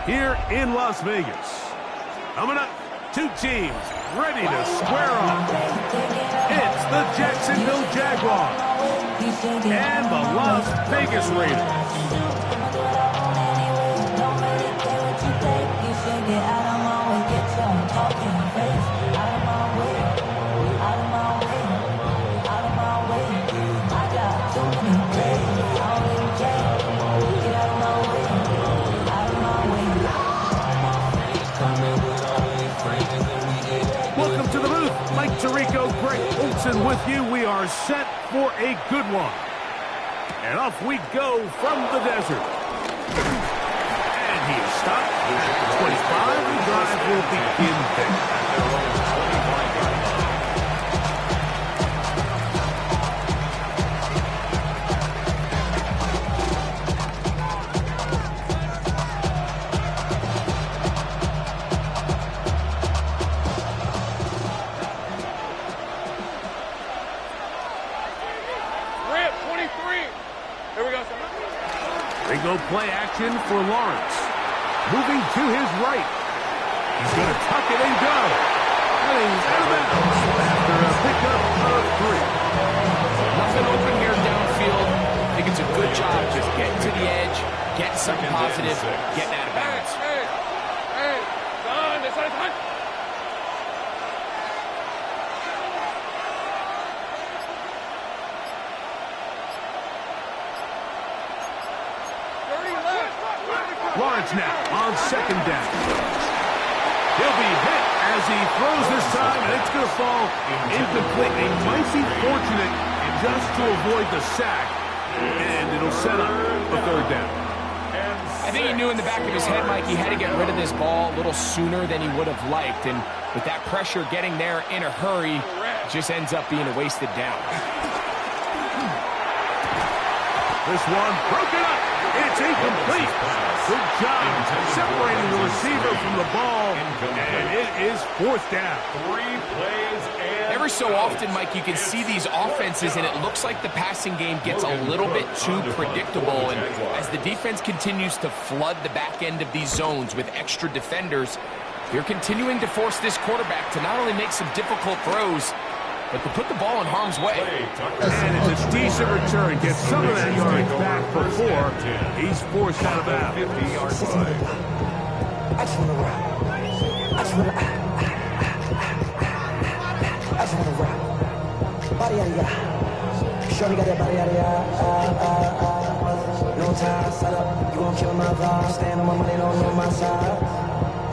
here in Las Vegas. Coming up, two teams ready to square off. It's the Jacksonville Jaguars and the Las Vegas Raiders. Welcome to the booth. Mike Tirico, Greg Olson with you. We are set for a good one. And off we go from the desert. And he is stopped. 25. The drive will begin there. They go play action for Lawrence. Moving to his right. He's going to tuck it and go. And he's out of bounds after a pickup of 3. Nothing open here downfield. I think it's a good job just getting to the edge, getting something positive, getting out of bounds. Hey, Don, that's not time. Lawrence now on second down. He'll be hit as he throws this time, and it's going to fall incomplete. They might be fortunate just to avoid the sack, and it'll set up a third down. I think he knew in the back of his head, Mike, he had to get rid of this ball a little sooner than he would have liked, and with that pressure getting there in a hurry, it just ends up being a wasted down. This one broken up. It's incomplete. Good job separating the receiver from the ball, and it is fourth down. 3 plays and... Every so often, Mike, you can see these offenses, and it looks like the passing game gets a little bit too predictable, and as the defense continues to flood the back end of these zones with extra defenders, they're continuing to force this quarterback to not only make some difficult throws, but to put the ball in harm's way. And it's a decent return. Get some of that yardage back before he's forced out of bounds. 50-yard line. I just want to rock. I just want to rock. Body yada yada. Shorty got that body yada yada. No time, set up. You won't kill my vibe. Stand on my money, don't know my side.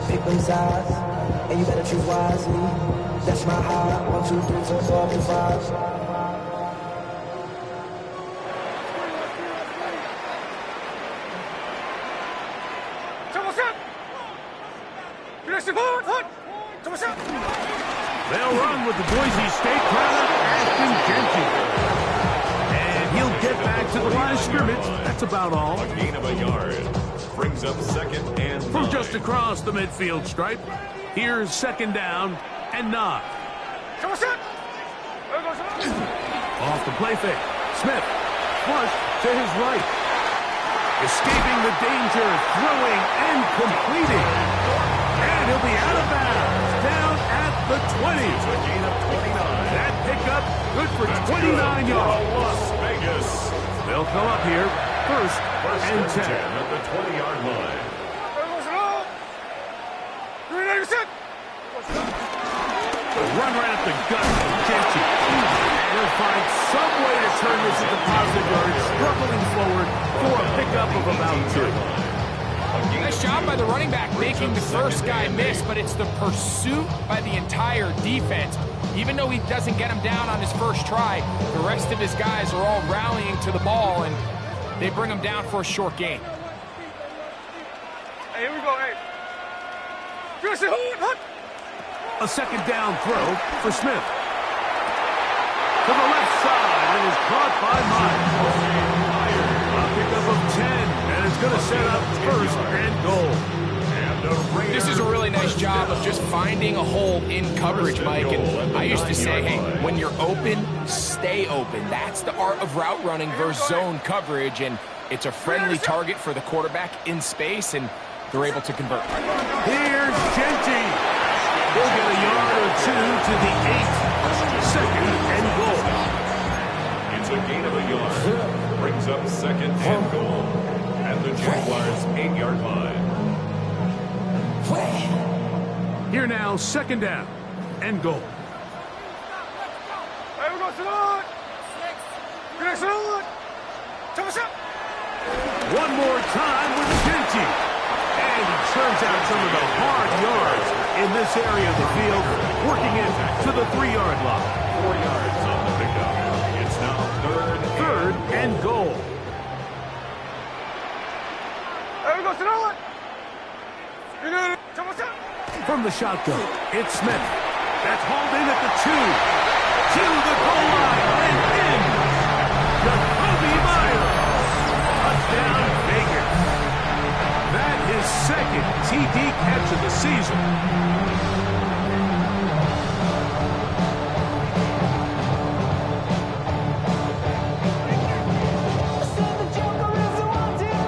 Pick them sides, and you better choose wisely. That's my heart. 1, 2, 3, 4, 5. They'll run with the Boise State product, Ashton Jeanty. And he'll get back to the line of scrimmage. That's about all. A gain of a yard. Brings up second and 9. From just across the midfield stripe, here's second down and 9. Off the play fake. Smith, flush to his right. Escaping the danger, throwing and completing. And he'll be out of bounds, down at the 20. A gain of 29. That pickup good for 29 yards. Las Vegas. They'll come up here first and 10. At the 20-yard line. Run right at the gut of Jeanty. And he'll find some way to turn this into positive yards, struggling forward for a pickup of about 2. Nice job by the running back making the first guy miss, but it's the pursuit by the entire defense. Even though he doesn't get him down on his first try, the rest of his guys are all rallying to the ball, and they bring him down for a short gain. Hey, here we go, hey. A second down throw for Smith. To the left side, and is caught by Myers. A pickup of 10, and it's going to set up first and goal. This is a really nice job of just finding a hole in coverage, Mike. And I used to say, hey, when you're open, stay open. That's the art of route running versus zone coverage, and it's a friendly target for the quarterback in space, and they're able to convert. Here's Genty. He'll get a yard or two to the 8. Second and goal. It's a gain of a yard. Brings up second and goal at the Jaguars' 8-yard line. Here now, second down and goal. One more time with Genty. And he turns out some of the hard yards in this area of the field, working in to the 3-yard line. 4 yards on the pickup. It's now Third and goal. From the shotgun, it's Smith. That's hauled in at the 2. To the goal line and in. Jacoby Myers. Touchdown, Vegas. That is second TD catch of the season.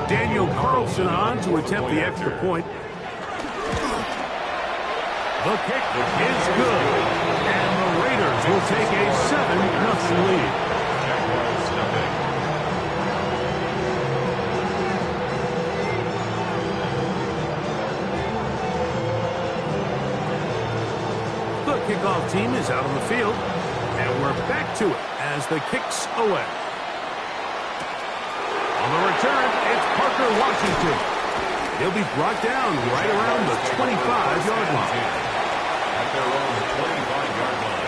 Daniel Carlson on to attempt the extra point. The kick is good. And the Raiders will take a 7-0 lead. Jaguars nothing. The kickoff team is out on the field. And we're back to it as the kick's away. On the return, it's Parker Washington. He'll be brought down right around the 25-yard line. At their own 25-yard line.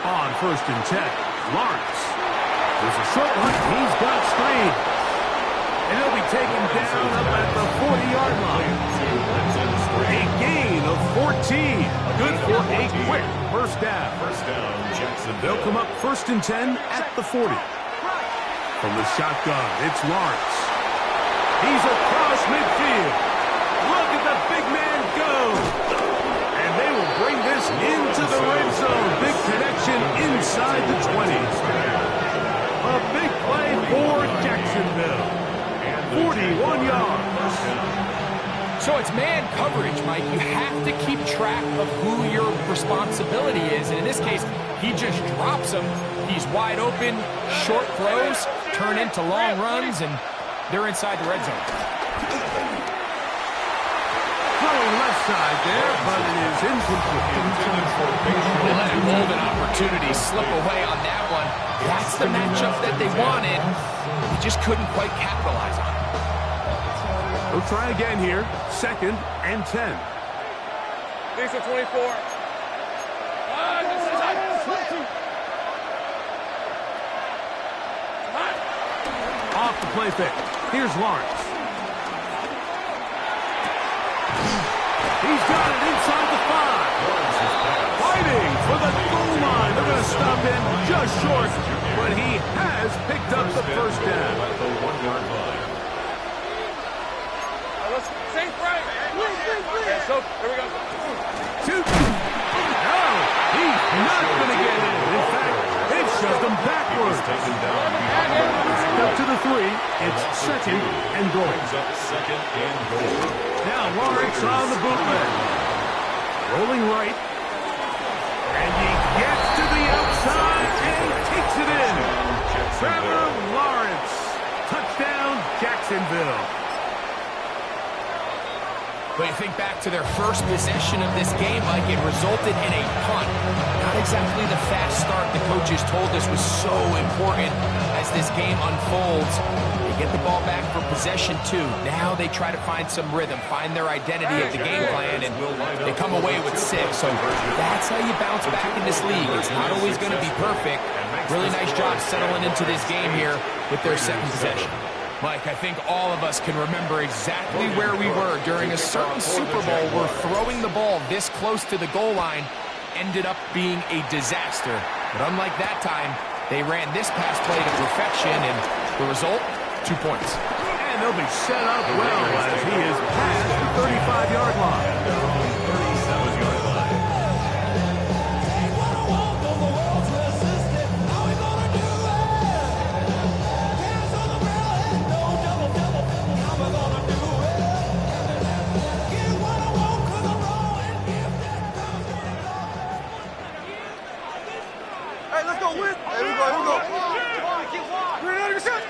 On first and 10, Lawrence. There's a short one. He's got screen. And he'll be taken down up at the 40-yard line. A gain of 14. Good for a quick first down. First down, Jacksonville. They'll come up first and 10 at the 40. From the shotgun, it's Lawrence. He's across midfield. Look at the big man go. And they will bring this into the red zone. Big connection inside the 20. A big play for Jacksonville. 41 yards. So it's man coverage, Mike. You have to keep track of who your responsibility is. And in this case, he just drops him. He's wide open, short throws, turn into long runs, and they're inside the red zone. Throwing left side there, but it is incomplete. They let a golden opportunity slip away on that one. That's the matchup that they wanted. They just couldn't quite capitalize on it. We'll try again here. Second and 10. These are 24. Off the play fake. Here's Lawrence. He's got it inside the 5. Fighting for the goal line. They're going to stop him just short, but he has picked up the first down. At the 1-yard line. Safe right. So, here we go. Two. No, he's not going to get in. In fact, they've shoved him backwards. Taken down. Up to the 3. It's second and goal. Brings up second and goal. Now Lawrence on the bootleg. Rolling right. And he gets to the outside and takes it in. Trevor Lawrence. Touchdown, Jacksonville. But you think back to their first possession of this game, Mike, it resulted in a punt. Not exactly the fast start the coaches told us was so important as this game unfolds. They get the ball back for possession 2. Now they try to find some rhythm, find their identity of the game plan, and they come away with 6. So that's how you bounce back in this league. It's not always going to be perfect. Really nice job settling into this game here with their second possession. Mike, I think all of us can remember exactly where we were during a certain Super Bowl where throwing the ball this close to the goal line ended up being a disaster. But unlike that time, they ran this pass play to perfection, and the result, 2 points. And they'll be set up well as he is past the 35-yard line. 37-yard line. let's go, win. Here we go. Keep walking. 300%.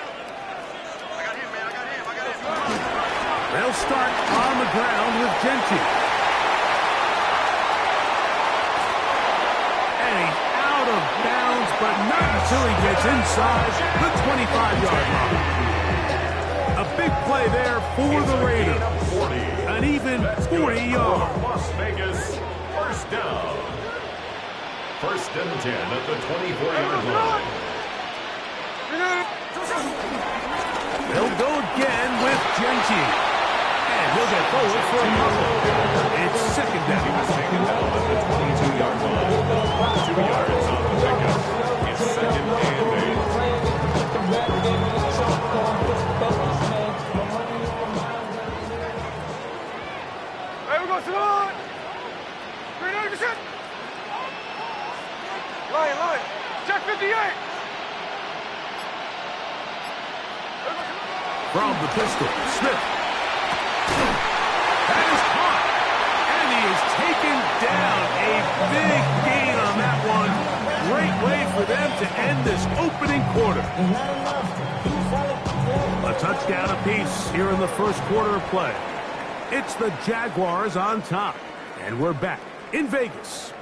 They'll start on the ground with Genty. And he's out of bounds, but not until he gets inside the 25-yard line. A big play there for the Raiders. An even 40 yards. Las Vegas, first down. First and 10 at the 24-yard line. They'll go again with Genty. And he'll get forward for a couple. It's second down. Second down at the 22-yard line. 2 yards on the pickup. It's second and 8. There we go, Salon. 300%. Line. Check 58. From the pistol, Smith. That is caught. And he is taken down. A big gain on that one. Great way for them to end this opening quarter. A touchdown apiece here in the first quarter of play. It's the Jaguars on top. And we're back in Vegas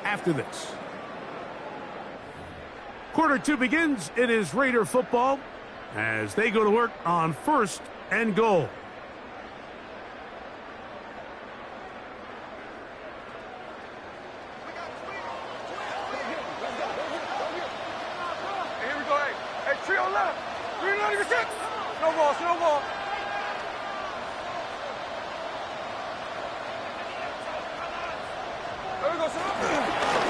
after this. Quarter 2 begins. It is Raider football as they go to work on first and goal. Here we go, hey, trio left. 300%. Snowball. There we go,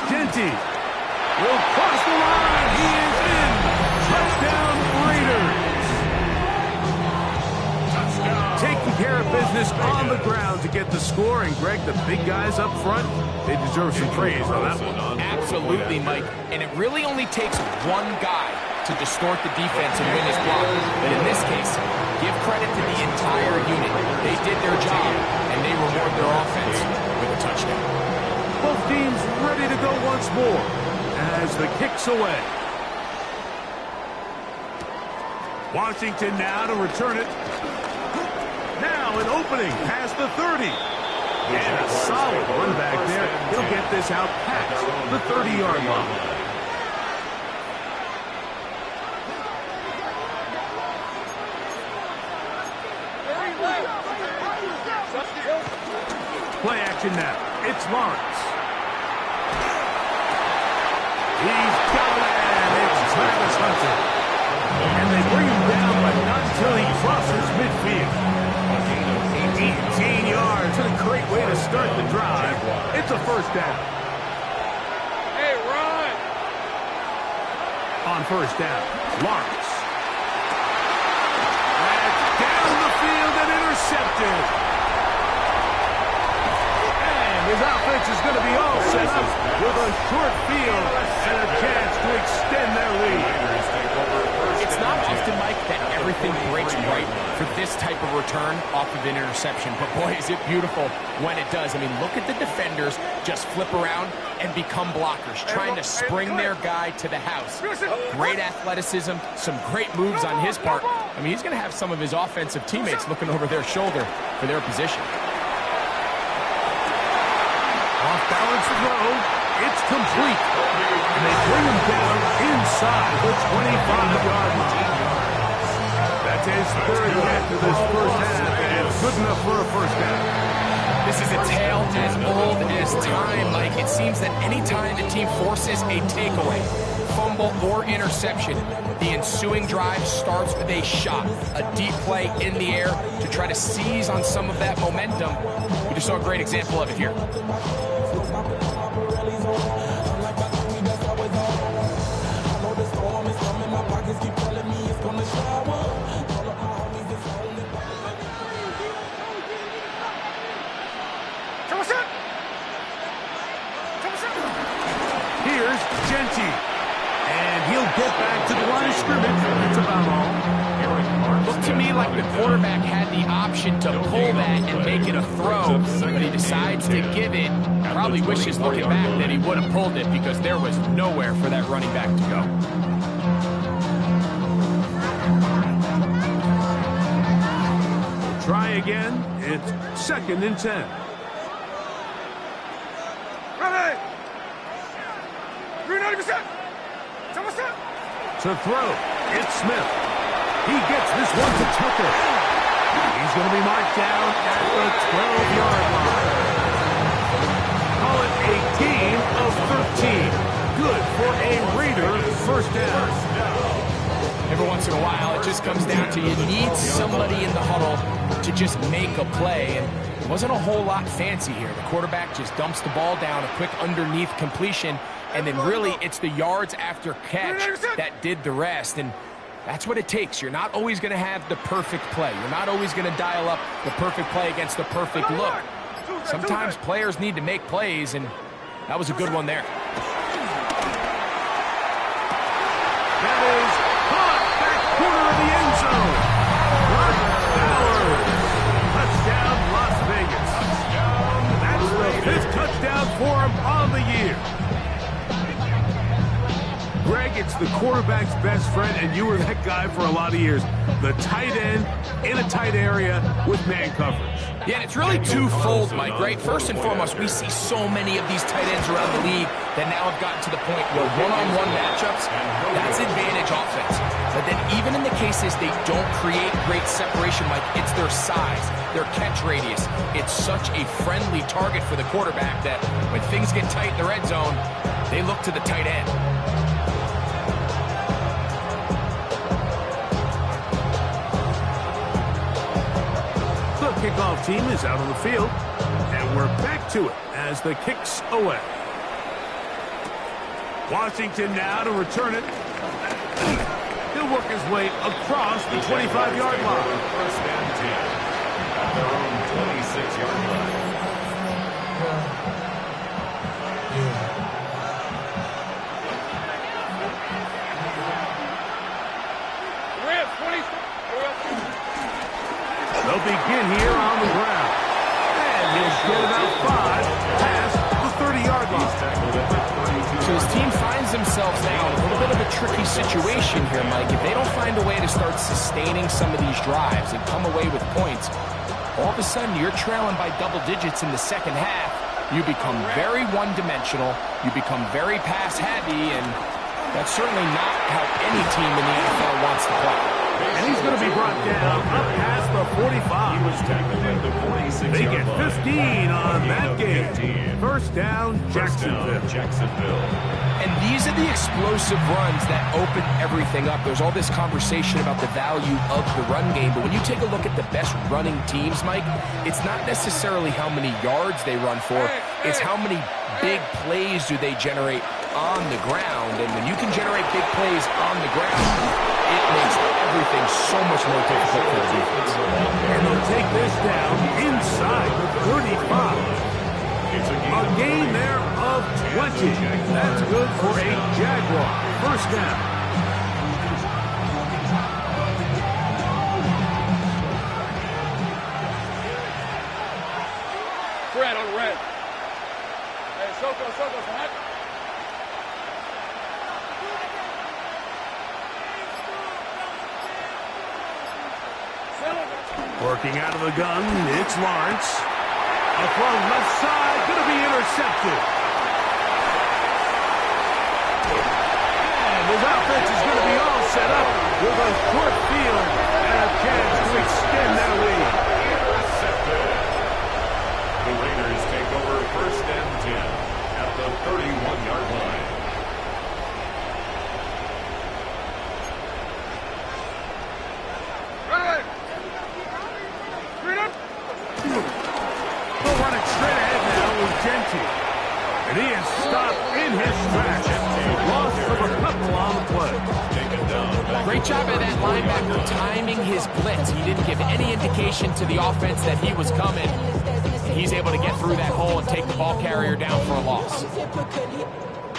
Genty will cross the line. He is in. Touchdown, Raiders. Taking care of business on the ground to get the score. And, Greg, the big guys up front, they deserve some praise on that one. Absolutely, Mike. And it really only takes one guy to distort the defense and win his block. But in this case, give credit to the entire unit. They did their job, and they reward their offense with a touchdown. Both teams ready to go once more as the kick's away. Washington now to return it. Now an opening past the 30. And a solid run back there. He'll get this out past the 30-yard line. Play action now. It's Lawrence. He's got it, and it's Travis Hunter. And they bring him down, but not until he crosses midfield. 18 yards, and a great way to start the drive. It's a first down. Hey, run. On first down, Lawrence. That's down the field and intercepted. His offense is going to be all set up with a short field and a chance to extend their lead. It's not often, Mike, that everything breaks right for this type of return off of an interception. But, boy, is it beautiful when it does. I mean, look at the defenders just flip around and become blockers, trying to spring their guy to the house. Great athleticism, some great moves on his part. I mean, he's going to have some of his offensive teammates looking over their shoulder for their position. Off-balance throw. It's complete. And they bring him down inside the 25-yard line. That's his third catch of this first half, and it's good enough for a first down. This is a tale as old as time, Mike. It seems that any time the team forces a takeaway, fumble, or interception, the ensuing drive starts with a shot, a deep play in the air to try to seize on some of that momentum. We just saw a great example of it here. Here's Genty. And he'll get back to the line of scrimmage. That's about all. Looked to me like the quarterback had the option to pull that and make it a throw, but he decides to give it. Probably wishes looking back that he would have pulled it because there was nowhere for that running back to go. Try again. It's 2nd and 10. Ready! 390%! To throw, it's Smith. He gets this one to Tucker. He's going to be marked down at the 12-yard line. Call it a gain of 13. Good for a Raider first down. Every once in a while, it just comes down to you need somebody in the huddle to just make a play. And it wasn't a whole lot fancy here. The quarterback just dumps the ball down, a quick underneath completion, and then really it's the yards after catch that did the rest. And that's what it takes. You're not always going to have the perfect play. You're not always going to dial up the perfect play against the perfect look. Sometimes players need to make plays, and that was a good one there. That is caught back corner of the end zone. Brock Bowers. Touchdown, Las Vegas. That's the 5th touchdown for him on the year. Greg, it's the quarterback's best friend, and you were that guy for a lot of years. The tight end in a tight area with man coverage. Yeah, and it's really twofold, Mike, right? First and foremost, we see so many of these tight ends around the league that now have gotten to the point where one-on-one matchups, that's advantage offense. But then even in the cases they don't create great separation, Mike, it's their size, their catch radius. It's such a friendly target for the quarterback that when things get tight in the red zone, they look to the tight end. Kickoff team is out on the field, and we're back to it as the kick's away. Washington now to return it. He'll work his way across the 25-yard line. First and 10 at their own 26-yard line. They'll begin here on the ground. And he'll get about 5 past the 30-yard line. So his team finds themselves now in a little bit of a tricky situation here, Mike. If they don't find a way to start sustaining some of these drives and come away with points, all of a sudden you're trailing by double digits in the second half. You become very one-dimensional. You become very pass-heavy, and that's certainly not how any team in the NFL wants to play. And he's going to be brought down up past the 45. He was tackled at the 46-yard line. They get 15 on that game. First down, Jacksonville. And these are the explosive runs that open everything up. There's all this conversation about the value of the run game, but when you take a look at the best running teams, Mike, it's not necessarily how many yards they run for, it's how many big plays do they generate on the ground. And when you can generate big plays on the ground, it makes everything so much more difficult for the defense. And they'll take this down inside the 35. A gain there of 20. That's good for a Jaguar. First down. Red on red. Hey, Soko, Soko, Working out of the gun, it's Lawrence. A throw left side, going to be intercepted. And his offense is going to be all set up with a short field and a chance to extend their lead. Intercepted. The Raiders take over first and 10 at the 31-yard line. They'll run it straight ahead now with Genty. And he is stopped in his tracks. Loss of a couple on the play. Great job by that linebacker timing his blitz. He didn't give any indication to the offense that he was coming. He's able to get through that hole and take the ball carrier down for a loss.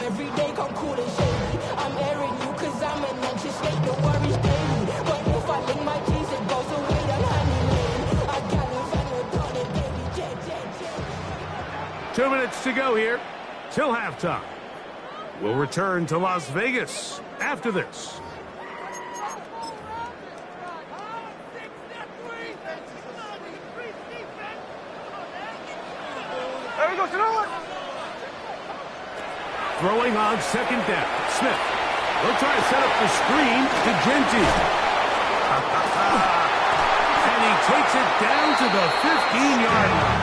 Every day come cool and shady. I'm minutes to go here till halftime. We'll return to Las Vegas after this. There we go, Sonoma. Throwing on second down. Smith. They'll try to set up the screen to Genty. And he takes it down to the 15-yard line.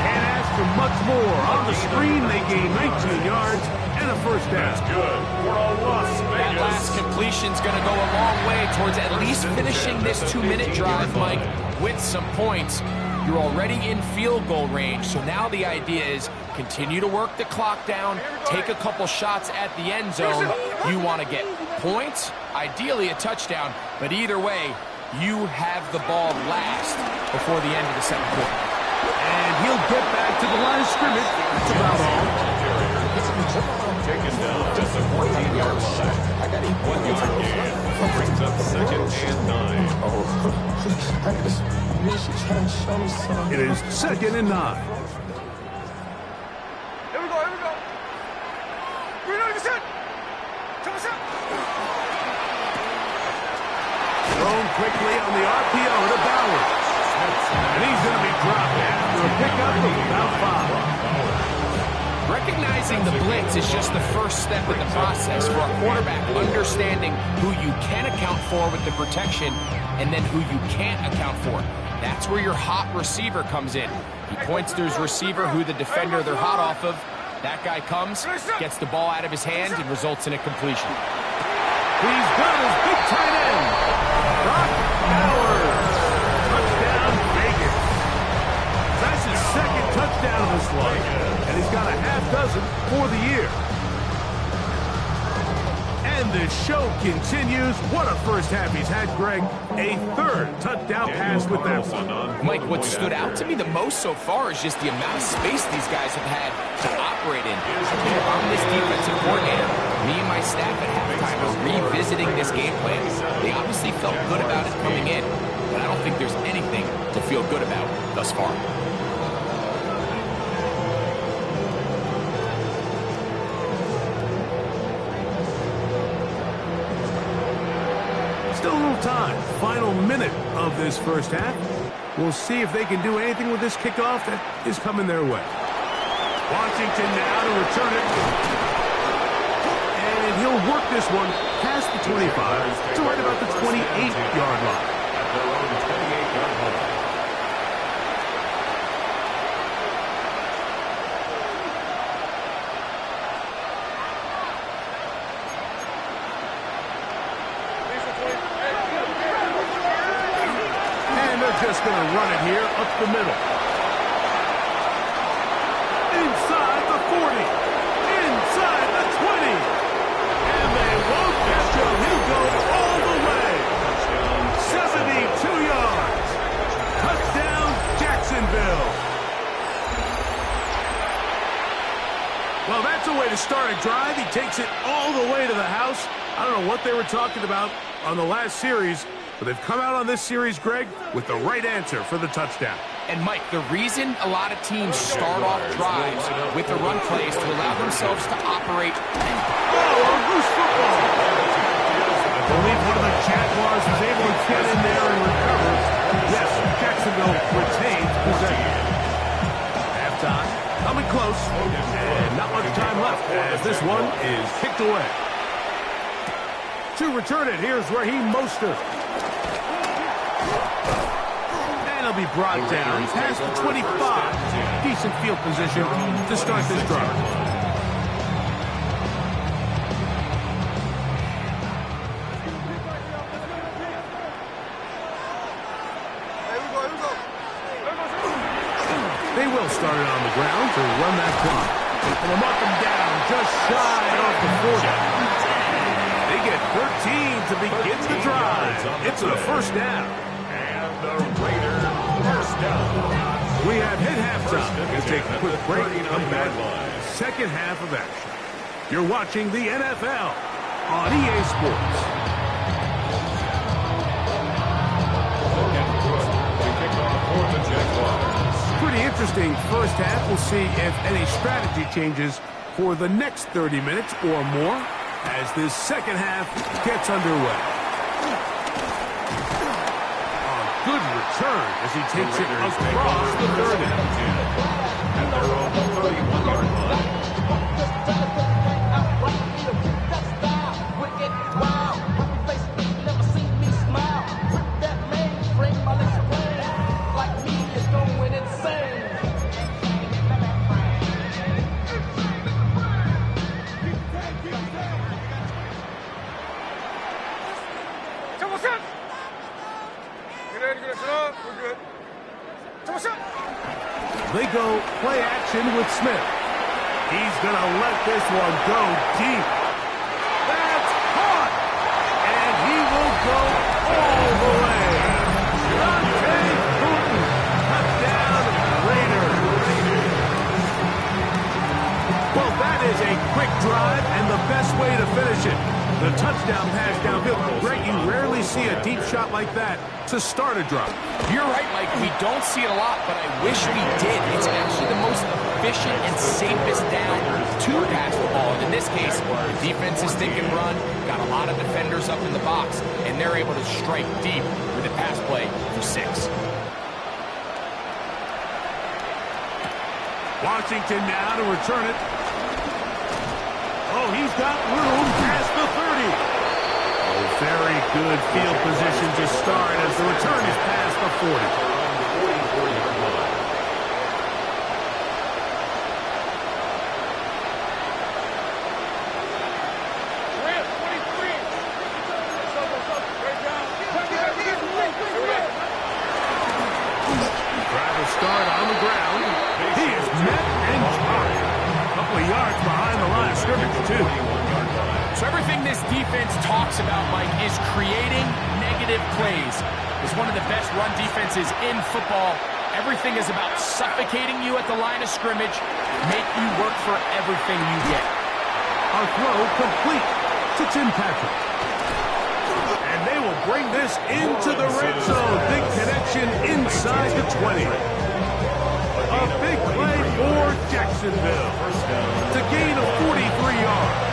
Can't ask for much more. On the screen, they gain 19 yards and a first down. That's good for a Las That last Vegas. completion's going to go a long way towards at least finishing this 2-minute drive, Mike, with some points. You're already in field goal range, so now the idea is continue to work the clock down, take a couple shots at the end zone. You want to get points, ideally a touchdown, but either way, you have the ball last before the end of the second quarter. And he'll get back to the line of scrimmage. That's about all. Taken down at the 14-yard line. 1 yard gain. Brings up second and 9. It is second and 9. Here we go, here we go. 390%. 10%. Thrown quickly on the RPO to Bowers. And he's going to be dropped after a pickup of about 5. Recognizing the blitz is just the first step in the process for a quarterback understanding who you can account for with the protection and then who you can't account for. That's where your hot receiver comes in. He points to his receiver who the defender they're hot off of. That guy comes, gets the ball out of his hand, and results in a completion. He's got his big tight end. Brock Bowers. Touchdown, Vegas. That's his second touchdown of this one. And he's got a half dozen for the year. And the show continues. What a first half he's had, Greg. A third touchdown pass with that one. Mike, what stood out to me the most so far is just the amount of space these guys have had to operate in. I'm this defensive coordinator. Me and my staff at halftime are revisiting this game plan. They obviously felt good about it coming in, but I don't think there's anything to feel good about thus far. Still a little time. Final minute of this first half. We'll see if they can do anything with this kickoff that is coming their way. Washington now to return it. And he'll work this one past the 25 to right about the 28-yard line. At their own 28-yard line. Just going to run it here up the middle. Inside the 40. Inside the 20. And they won't catch him. He'll go all the way. 72 yards. Touchdown, Jacksonville. Well, that's a way to start a drive. He takes it all the way to the house. I don't know what they were talking about on the last series, but they've come out on this series, Greg, with the right answer for the touchdown. And, Mike, the reason a lot of teams start off drives with the run plays to allow themselves to operate. Oh, a loose football. I believe one of the Jaguars was able to get in there and recover. Yes, Jacksonville retains possession. Halftime, coming close, and not much time left as this one is kicked away. To return it, here's Raheem Mostert. And he'll be brought down past the 25. Decent field position to start this drive. They will start it on the ground to run that clock. And they'll mark them down just shy of the 40. They get 13 to begin the drive. It's a first down. And the Raiders first down. We have hit halftime. We'll take a quick break and come back. Second half of action. You're watching the NFL on EA Sports. To kick off for the Jaguars. pretty interesting first half. We'll see if any strategy changes for the next 30 minutes or more as this second half gets underway. A good return as he takes it across the 30. And they're on the 31-yard line. They go play action with Smith. He's going to let this one go deep. That's caught! And he will go all the way. Dante Putin, touchdown Raiders. Well, that is a quick drive and the best way to finish it. The touchdown pass downfield. Greg, you rarely see a deep shot like that to start a drive. You're right, Mike. We don't see it a lot, but I wish we did. It's actually the most efficient and safest down to pass the ball. And in this case, the defense is thinking run, got a lot of defenders up in the box, and they're able to strike deep with a pass play for 6. Washington now to return it. Oh, he's got room past the 30. Oh, very good field position to start as the return is past the 40. Driver start on the ground. He is met and dropped. A couple of yards behind the line of scrimmage, too. So everything this defense talks about, Mike, is creating negative plays. It's one of the best run defenses in football. Everything is about suffocating you at the line of scrimmage, make you work for everything you get. Our throw complete to Tim Patrick. And they will bring this into the red zone. Big connection inside the 20. A big play for Jacksonville. To gain of 43 yards.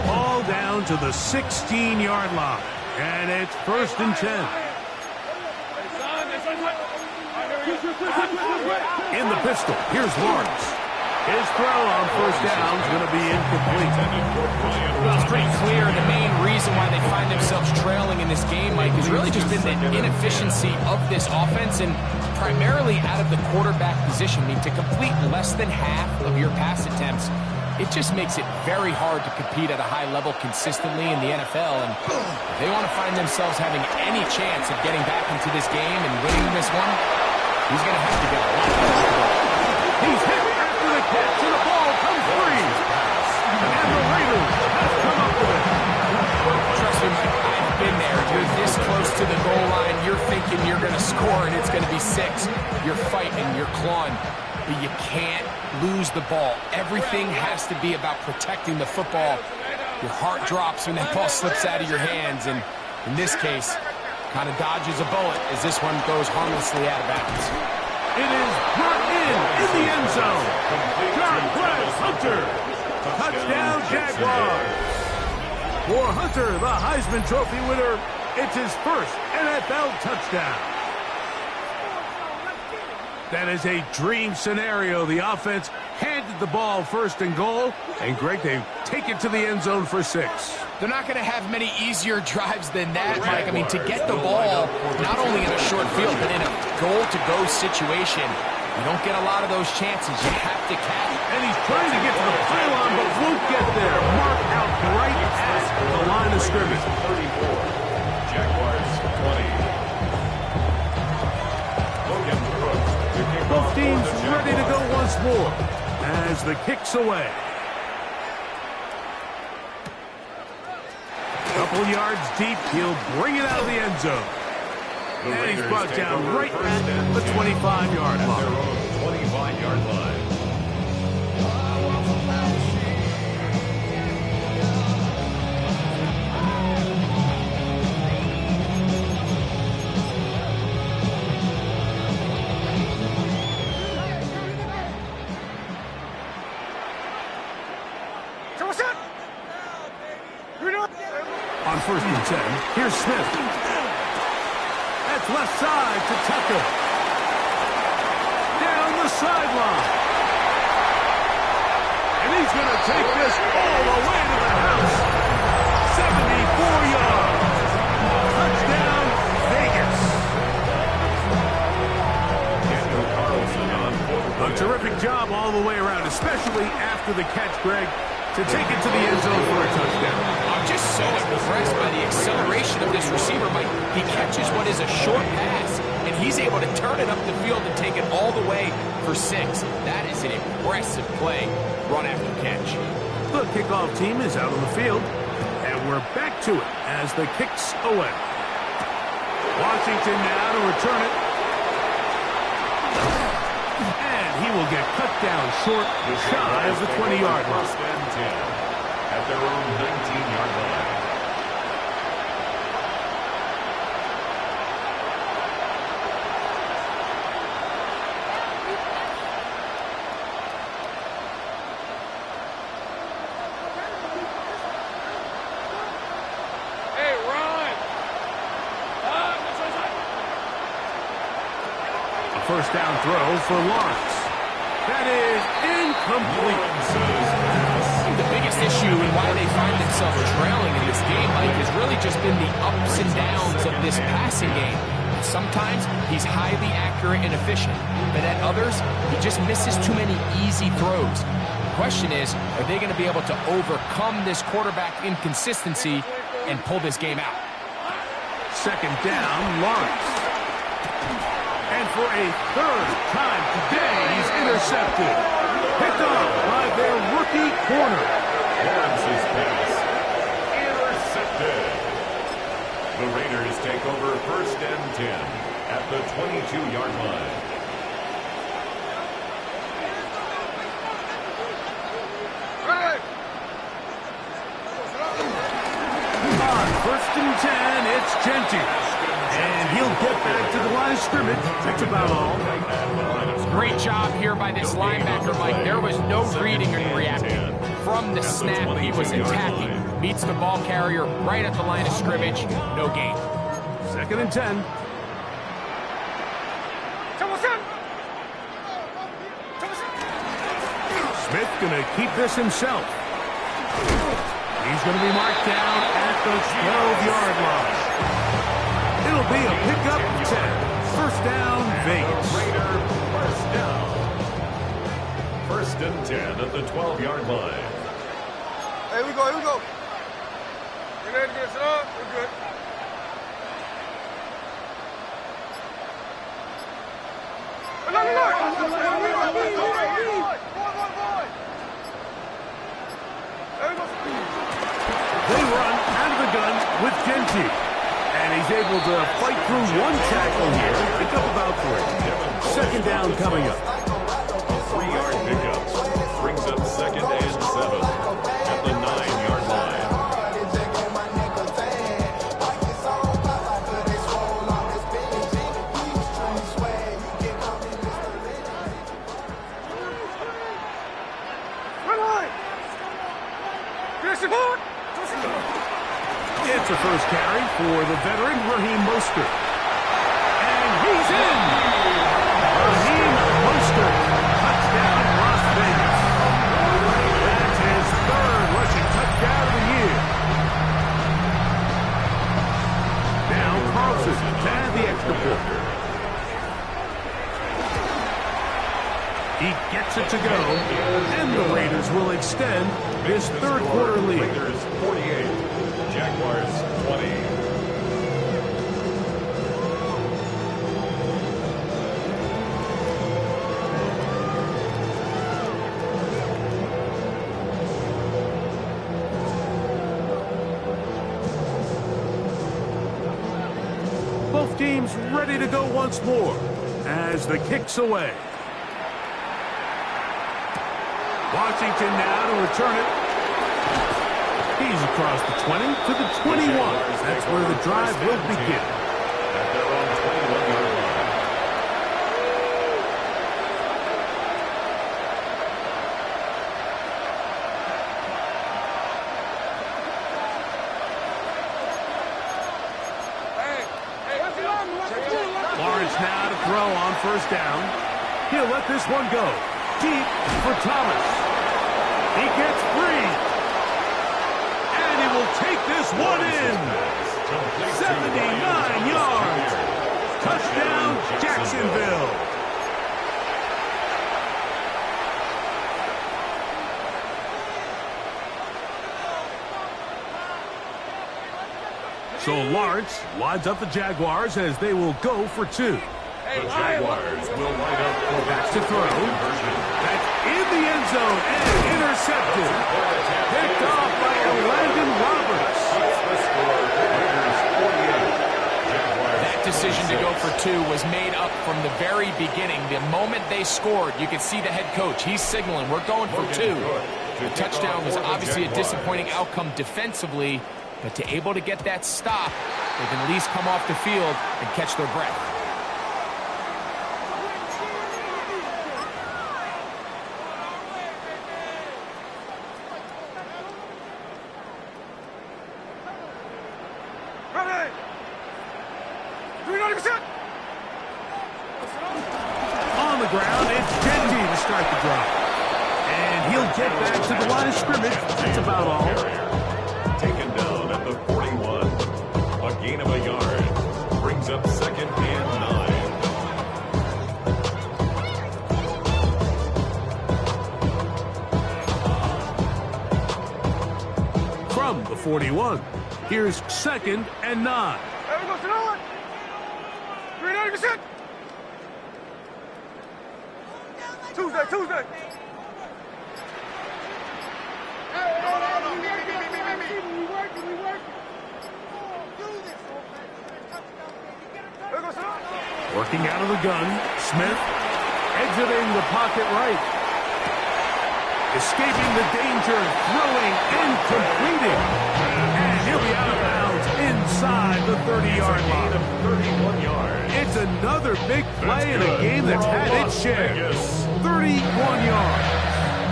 Ball down to the 16-yard line. And it's 1st and 10. In the pistol, here's Lawrence. His throw on first down is going to be incomplete. Well, it's pretty clear the main reason why they find themselves trailing in this game, Mike, has really just been the inefficiency of this offense and primarily out of the quarterback position. I mean, to complete less than half of your pass attempts, it just makes it very hard to compete at a high level consistently in the NFL. And if they want to find themselves having any chance of getting back into this game and winning this one, he's going to have to get a lot better. He's hit after the catch, and the ball comes free. And the Raiders have come up with it. Trust me, Mike, I've been there. You're this close to the goal line. You're thinking you're going to score, and it's going to be 6. You're fighting, you're clawing. But you can't lose the ball. Everything has to be about protecting the football. Your heart drops when that ball slips out of your hands, and in this case, kind of dodges a bullet as this one goes harmlessly out of bounds. It is brought in the end zone. Jarquez Hunter. Touchdown, Jaguars. For Hunter, the Heisman Trophy winner, it's his first NFL touchdown. That is a dream scenario. The offense handed the ball 1st and goal, and Greg, they take it to the end zone for 6. They're not going to have many easier drives than that, Mike. I mean, to get the ball not only in a short field, but in a goal-to-go situation, you don't get a lot of those chances. You have to catch. And he's trying to get to the pylon, but won't get there. Mark out right at the line of scrimmage. 34. Jaguars 20. Both teams ready to go once more as the kick's away. Couple yards deep, he'll bring it out of the end zone. And he's brought down right at the 25-yard line. 25-yard line. first and 10. Here's Smith. That's left side to Tucker. Down the sideline. And he's going to take this all the way to the house. 74 yards. Touchdown, Vegas. A terrific job all the way around, especially after the catch, Greg, to take it to the end zone for a touchdown. I'm just so impressed by the acceleration of this receiver, Mike. He catches what is a short pass, and he's able to turn it up the field and take it all the way for 6. That is an impressive play, run after catch. The kickoff team is out on the field, and we're back to it as the kick's away. Washington now to return it. And he will get cut down short, shy of the 20-yard line. First and 10 at their own 19-yard line. First down throw for Lawrence. That is incomplete. The biggest issue and why they find themselves trailing in this game, Mike, has really just been the ups and downs of this passing game. Sometimes he's highly accurate and efficient, but at others, he just misses too many easy throws. The question is, are they going to be able to overcome this quarterback inconsistency and pull this game out? Second down, Lawrence. And for a third time today, he's intercepted. Picked off by their rookie corner. Lawrence's pass intercepted. The Raiders take over first and 10 at the 22-yard line. On first and 10, it's Genty. And he'll get back to the line of scrimmage. That's about all. Great job here by this linebacker, Mike. There was no reading and reacting. From the snap, he was attacking. Meets the ball carrier right at the line of scrimmage. No gain. Second and 10. Smith going to keep this himself. He's going to be marked down at the 12-yard line. It'll be a pickup 10. First down, Vegas. Raider first down. First and 10 at the 12-yard line. Here we go, here we go. You ready to get set up? We're good. They run out of the gun with Genty. And he's able to fight through one tackle here and pick up about 3. Second down coming up. A 3-yard pickup brings up second and 7 at the 9-yard line. It's a first carry for the veteran Raheem Mostert. And he's in! Raheem Mostert, touchdown Las Vegas. That's his third rushing touchdown of the year. Now Carlson to add the extra point. He gets it to go, and the Raiders will extend this third quarter lead. Raiders 48. Jaguars 20. Both teams ready to go once more as the kick's away. Washington now to return it. He's across the 20 to the 21. That's where the drive will begin. At their own 21-yard line. throw on first down. He'll let this one go. Deep for Thomas. He gets free. And he will take this one in. 79 yards. Touchdown, Jacksonville. So Lawrence lines up the Jaguars as they will go for 2. The Jaguars will line up for Back to throw. That's in the end zone and intercepted. Picked off by Landon Roberts. That decision to go for 2 was made up from the very beginning. The moment they scored, you could see the head coach. He's signaling, we're going for 2. The touchdown was obviously a disappointing outcome defensively, but to able to get that stop, they can at least come off the field and catch their breath. Ready. 390%. On the ground, it's Genty to start the drive. And he'll get back to the line of scrimmage. That's about all. Taken down at the 41. A gain of a yard. Brings up 2nd and 9. From the 41, here's 2nd and 9. There we go, Sonoma. 390%. Tuesday. Working out of the gun, Smith exiting the pocket right. Escaping the danger, throwing and completing. And he'll be out of bounds inside the 30-yard line. 31 yards. It's another big play in a game that's had its share. 31 yards.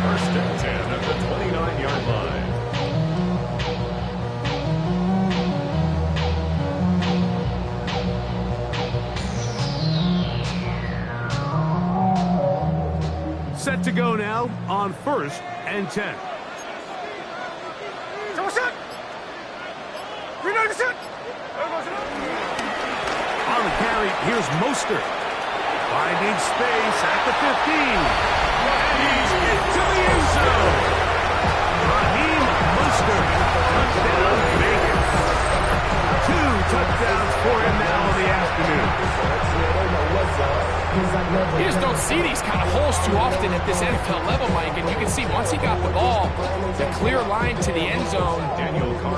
1st and 10 at the 29-yard line. Set to go now on 1st and 10. So set. 390%. On the carry, here's Mostert. Finding space at the 15. And he's into the end zone. Raheem Mostert. Touchdown, Vegas. 2 touchdowns for him now in the afternoon. You just don't see these kind of holes too often at this NFL level, Mike. And you can see once he got the ball, the clear line to the end zone,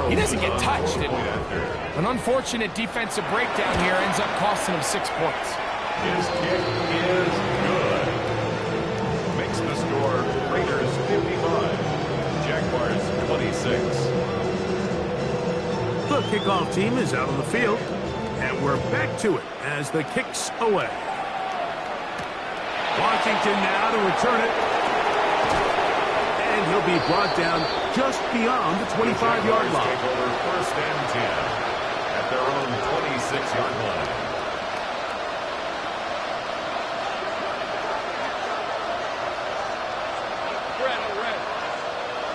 he doesn't get touched. And an unfortunate defensive breakdown here ends up costing him 6 points. His kick is good. Makes the score Raiders 55, Jaguars 26. The kickoff team is out on the field, and we're back to it as the kick's away. Washington now to return it. And he'll be brought down just beyond the 25-yard line. Take over 1st and 10 at their own 26-yard line.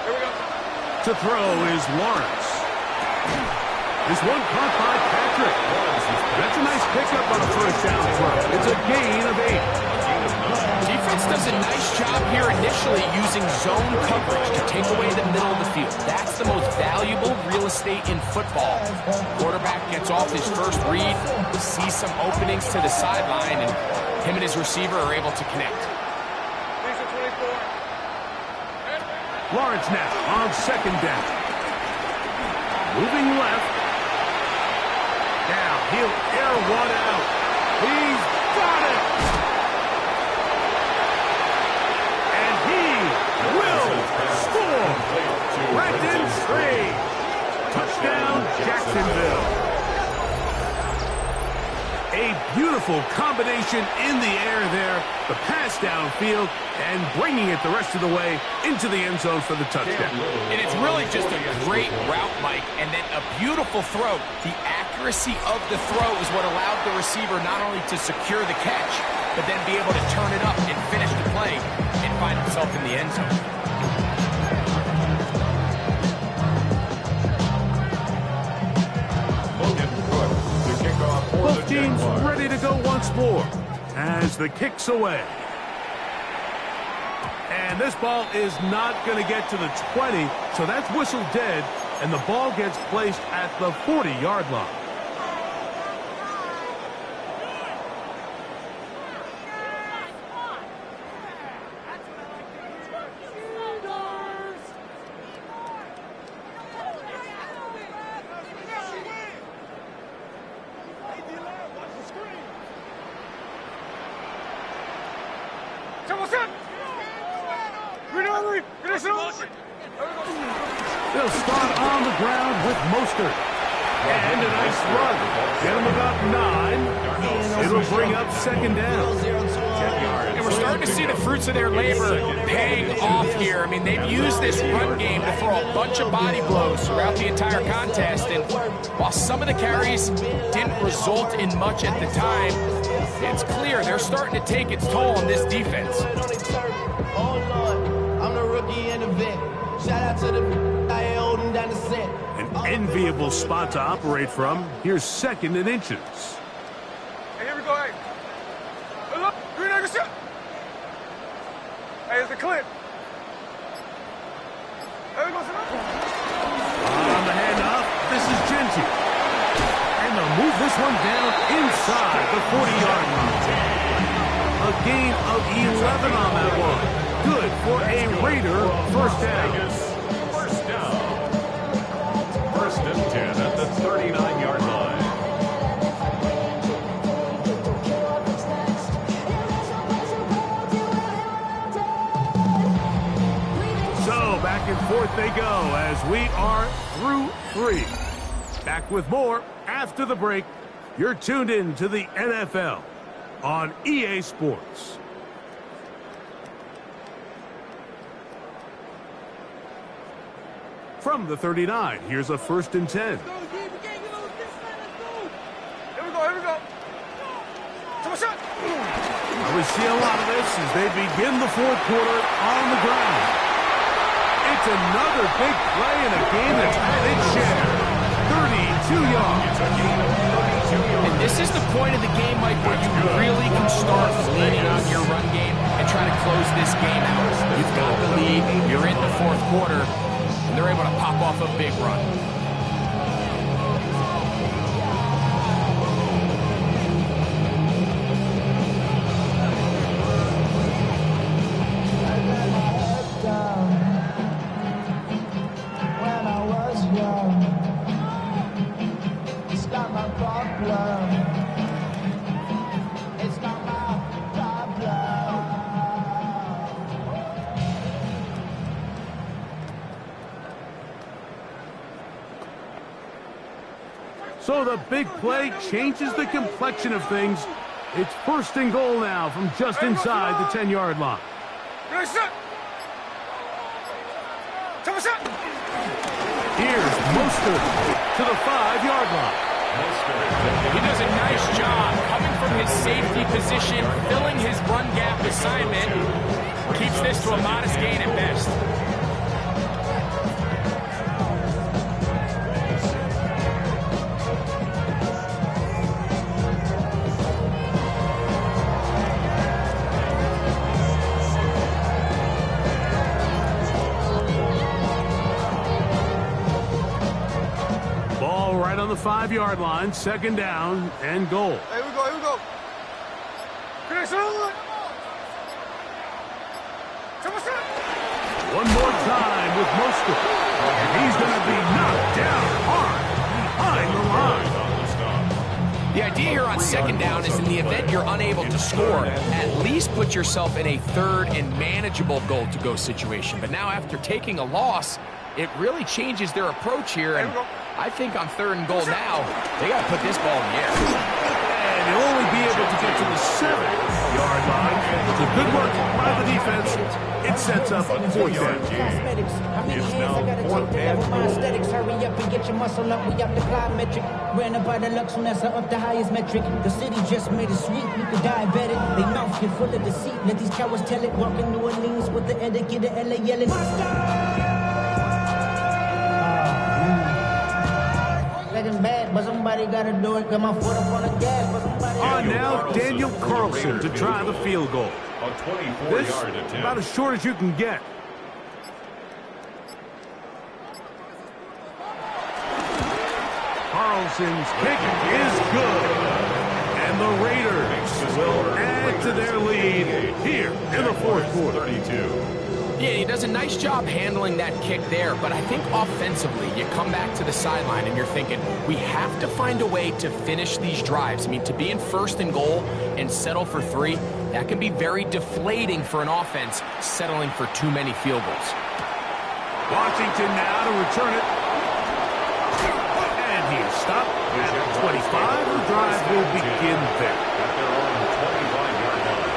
Here we go. To throw is Lawrence. This one caught by Patrick. That's a nice pickup on a 1st down throw. It's a gain of 8. Defense does a nice job here initially using zone coverage to take away the middle of the field. That's the most valuable real estate in football. Quarterback gets off his first read, sees some openings to the sideline, and him and his receiver are able to connect. Lawrence now on 2nd down. Moving left. Now he'll air one out. He's got it. And he will score. Brendan Trade. Touchdown, Jacksonville. A beautiful combination in the air there. The pass downfield and bringing it the rest of the way into the end zone for the touchdown. And it's really just a great route, Mike, and then a beautiful throw. The accuracy accuracy of the throw is what allowed the receiver not only to secure the catch, but then be able to turn it up and finish the play and find himself in the end zone. Both teams ready to go once more as the kick's away. And this ball is not going to get to the 20, so that's whistled dead, and the ball gets placed at the 40-yard line. They'll start on the ground with Mostert. And a nice run. Get him about 9. It'll bring up second down. And we're starting to see the fruits of their labor paying off here. I mean, they've used this run game to throw a bunch of body blows throughout the entire contest. And while some of the carries didn't result in much at the time, it's clear they're starting to take its toll on this defense. Oh, Lord, I'm the rookie and the vet. Shout out to the I holding down the set. An enviable spot to operate from. Here's second and inches. Hey, here we go, hey. Hey, look, green egg shot. Hey, it's a clip. Hey, we go, On the handoff, this is Genty. And they'll move this one down inside the 40-yard line. A gain of 11 on that one. Good for a Raider first down. First down. First and 10 at the 39-yard line. So back and forth they go as we are through 3. Back with more after the break. You're tuned in to the NFL on EA Sports. From the 39, here's a first and 10. Here we go, here we go. Come on, shot. We see a lot of this as they begin the fourth quarter on the ground. It's another big play in a game that's had its share. 32 yards. And this is the point of the game, Mike, where you really can start leaning on your run game and try to close this game out. You've got the lead, you're in the fourth quarter, and they're able to pop off a big run. So the big play changes the complexion of things. It's first and goal now from just inside the 10-yard line. Green egg shot. Come on, shot. Here's Mostert to the 5-yard line. He does a nice job coming from his safety position, filling his run gap assignment, keeps this to a modest gain at best. Ball right on the 5-yard line, second down and goal. Here we go, here we go. Green egg shot. Come on, shot. One more time with Mostert. And he's going to be knocked down hard behind the line. The idea here on second down is in the event you're unable to score, at least put yourself in a third and manageable goal-to-go situation. But now after taking a loss, it really changes their approach here. And I think on third and goal now, they got to put this ball in the air. And he'll only be able to get to the 7-yard line. So good work by the defense. It's sets up fourth down. Cosmetics. How many It's hands now I gotta fourth take to and level my goal. aesthetics? Hurry up and get your muscle up. We up the plyometric. Ran up by the lux when that's up the highest metric. The city just made it sweet. You could diabetic. They mouth get full of deceit. Let these cowards tell it. Walking New Orleans with the etiquette of LA yelling. Second bad, but somebody gotta do it. Got my foot up on the gas, but somebody. On now, Daniel Carlson to try the field goal. A This 24-yard attempt. about as short as you can get. Carlson's kick is good. And the Raiders will add to their lead here in the fourth quarter. 32. Yeah, he does a nice job handling that kick there, but I think offensively, you come back to the sideline and you're thinking, we have to find a way to finish these drives. I mean, to be in first and goal and settle for 3, that can be very deflating for an offense settling for too many field goals. Washington now to return it. And he is stopped at 25. The drive will begin there. At their own 25-yard line.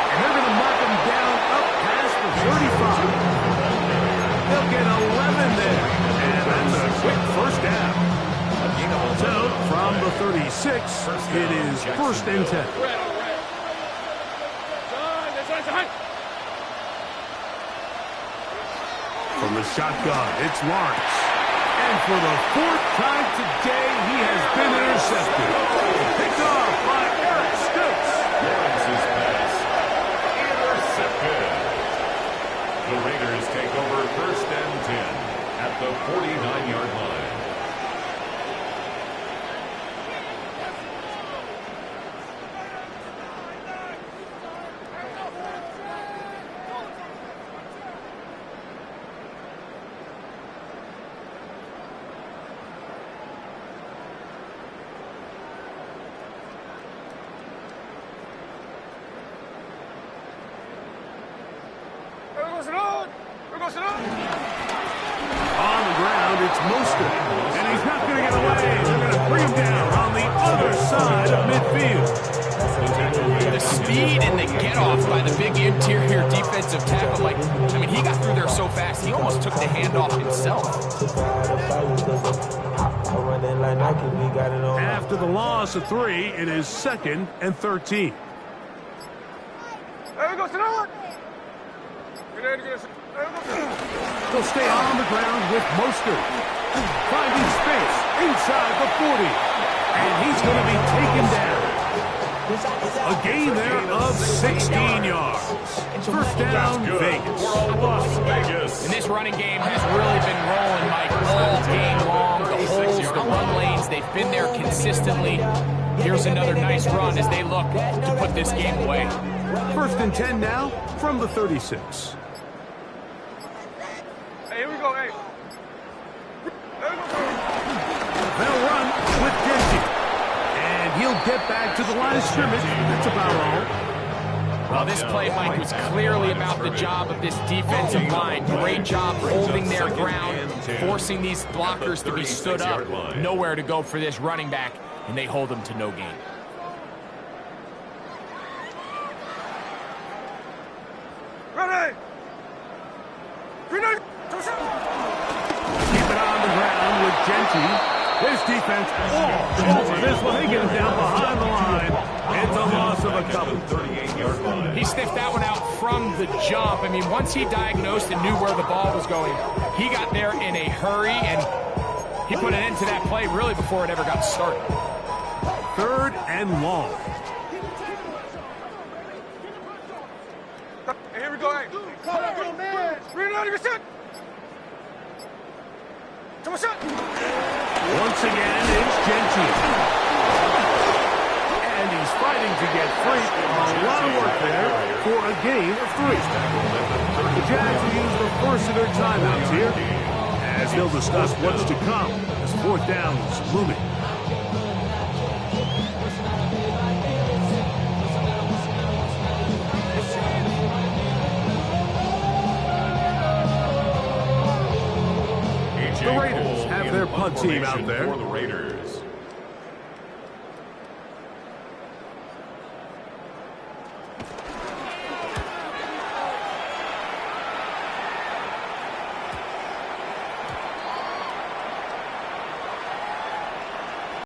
And they're going to mark him down up past the 35. They'll get 11 there. And that's a quick first down. So from the 36, it is first and 10. From the shotgun, it's Lawrence. And for the 4th time today, he has been intercepted. Picked off by Eric Stokes. Lawrence's pass. Intercepted. The Raiders take over first and 10 at the 49-yard line. On the ground, it's Mostert. And he's not going to get away. They're going to bring him down on the other side of midfield. The speed and the get-off by the big interior defensive tackle, like, I mean, he got through there so fast, he almost took the handoff himself. After the loss of 3, it is 2nd and 13. They'll stay on the ground with Mostert. Finding space inside the 40. And he's going to be taken down. A gain there of 16 yards. First down, Vegas. Las Vegas. And this running game has really been rolling, Mike, all game long. The holes, the run lanes, they've been there consistently. Here's another nice run as they look to put this game away. First and 10 now from the 36. Hey, here we go, hey. They'll run with Genty. And he'll get back to the line of scrimmage. That's about all. Well, this play, Mike, was clearly about the job of this defensive line. Great job holding their ground, forcing these blockers to be stood up. Nowhere to go for this running back, and they hold them to no gain. Ready! Grenade! Keep it on the ground with Genty. This defense all over this one. They get him down behind the line. It's a loss of a couple. 38-yard line. He sniffed that one out from the jump. I mean, once he diagnosed and knew where the ball was going, he got there in a hurry, and he put an end to that play really before it ever got started. 3rd and long. Hey, here we go, hey. Reloading your shit! Come on, Once again, it's Genty. And he's fighting to get free. A lot of work there for a gain of 3. The Jags will use the first of their timeouts here. as they'll discuss what's to come as fourth down is looming. The Raiders have their punt team out there. For the Raiders.